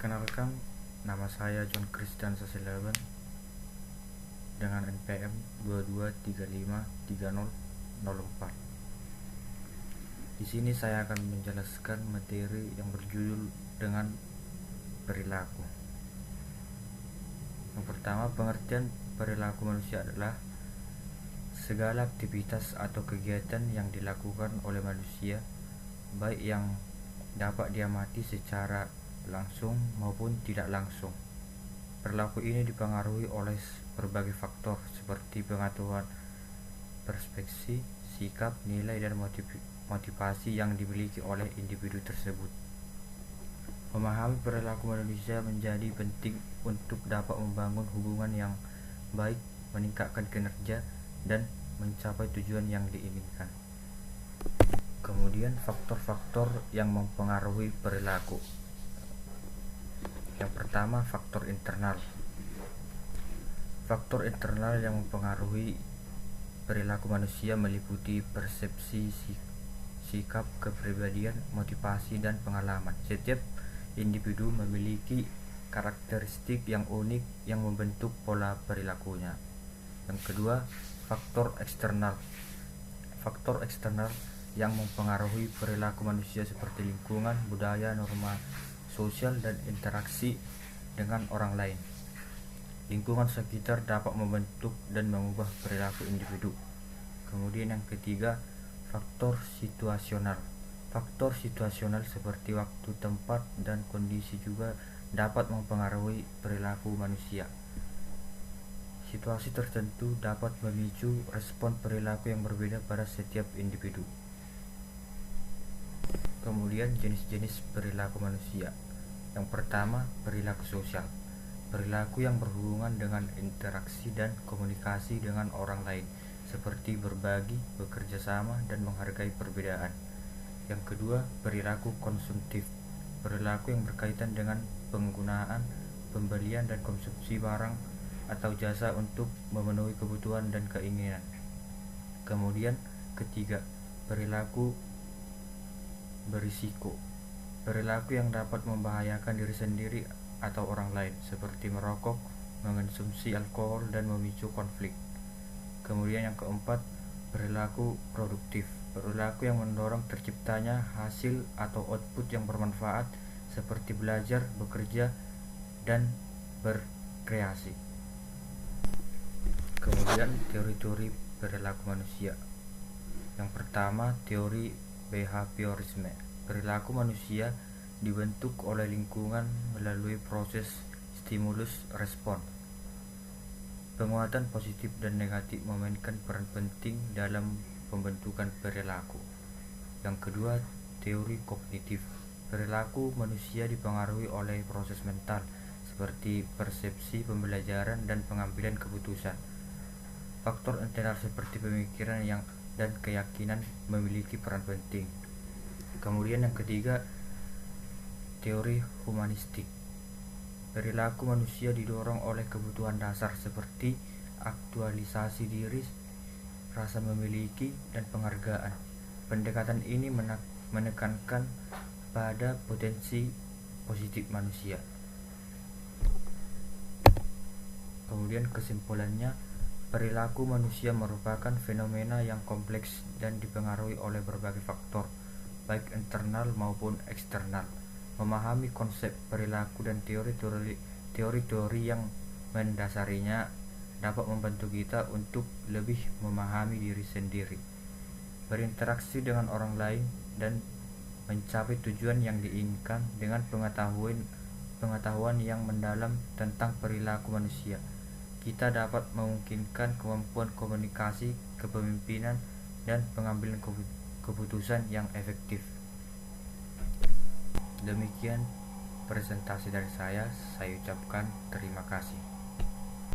Perkenalkan, nama saya John Christian Sasilaban dengan NPM 22353004. Di sini saya akan menjelaskan materi yang berjudul dengan perilaku. Yang pertama, pengertian perilaku manusia adalah segala aktivitas atau kegiatan yang dilakukan oleh manusia, baik yang dapat diamati secara langsung maupun tidak langsung. Perilaku ini dipengaruhi oleh berbagai faktor seperti pengetahuan, perspektif, sikap, nilai, dan motivasi yang dimiliki oleh individu tersebut. Memahami perilaku manusia menjadi penting untuk dapat membangun hubungan yang baik, meningkatkan kinerja, dan mencapai tujuan yang diinginkan. Kemudian faktor-faktor yang mempengaruhi perilaku. Yang pertama, faktor internal. Faktor internal yang mempengaruhi perilaku manusia meliputi persepsi, sikap, kepribadian, motivasi, dan pengalaman. Setiap individu memiliki karakteristik yang unik yang membentuk pola perilakunya. Yang kedua, faktor eksternal. Faktor eksternal yang mempengaruhi perilaku manusia seperti lingkungan, budaya, norma sosial, dan interaksi dengan orang lain. Lingkungan sekitar dapat membentuk dan mengubah perilaku individu. Kemudian yang ketiga, faktor situasional. Faktor situasional seperti waktu, tempat, dan kondisi juga dapat mempengaruhi perilaku manusia. Situasi tertentu dapat memicu respon perilaku yang berbeda pada setiap individu. Kemudian jenis-jenis perilaku manusia. Yang pertama, perilaku sosial. Perilaku yang berhubungan dengan interaksi dan komunikasi dengan orang lain, seperti berbagi, bekerja sama, dan menghargai perbedaan. Yang kedua, perilaku konsumtif. Perilaku yang berkaitan dengan penggunaan, pembelian, dan konsumsi barang atau jasa untuk memenuhi kebutuhan dan keinginan. Kemudian ketiga, perilaku berisiko. Perilaku yang dapat membahayakan diri sendiri atau orang lain, seperti merokok, mengonsumsi alkohol, dan memicu konflik. Kemudian yang keempat, perilaku produktif. Perilaku yang mendorong terciptanya hasil atau output yang bermanfaat, seperti belajar, bekerja, dan berkreasi. Kemudian teori-teori perilaku manusia. Yang pertama, teori behaviorisme. Perilaku manusia dibentuk oleh lingkungan melalui proses stimulus respon. Penguatan positif dan negatif memainkan peran penting dalam pembentukan perilaku. Yang kedua, teori kognitif. Perilaku manusia dipengaruhi oleh proses mental seperti persepsi, pembelajaran, dan pengambilan keputusan. Faktor internal seperti pemikiran dan keyakinan memiliki peran penting. Kemudian yang ketiga, teori humanistik. Perilaku manusia didorong oleh kebutuhan dasar seperti aktualisasi diri, rasa memiliki, dan penghargaan. Pendekatan ini menekankan pada potensi positif manusia. Kemudian kesimpulannya, perilaku manusia merupakan fenomena yang kompleks dan dipengaruhi oleh berbagai faktor, baik internal maupun eksternal. Memahami konsep perilaku dan teori-teori yang mendasarinya dapat membantu kita untuk lebih memahami diri sendiri, berinteraksi dengan orang lain, dan mencapai tujuan yang diinginkan dengan pengetahuan yang mendalam tentang perilaku manusia. Kita dapat memungkinkan kemampuan komunikasi, kepemimpinan, dan pengambilan keputusan yang efektif. Demikian presentasi dari saya ucapkan terima kasih.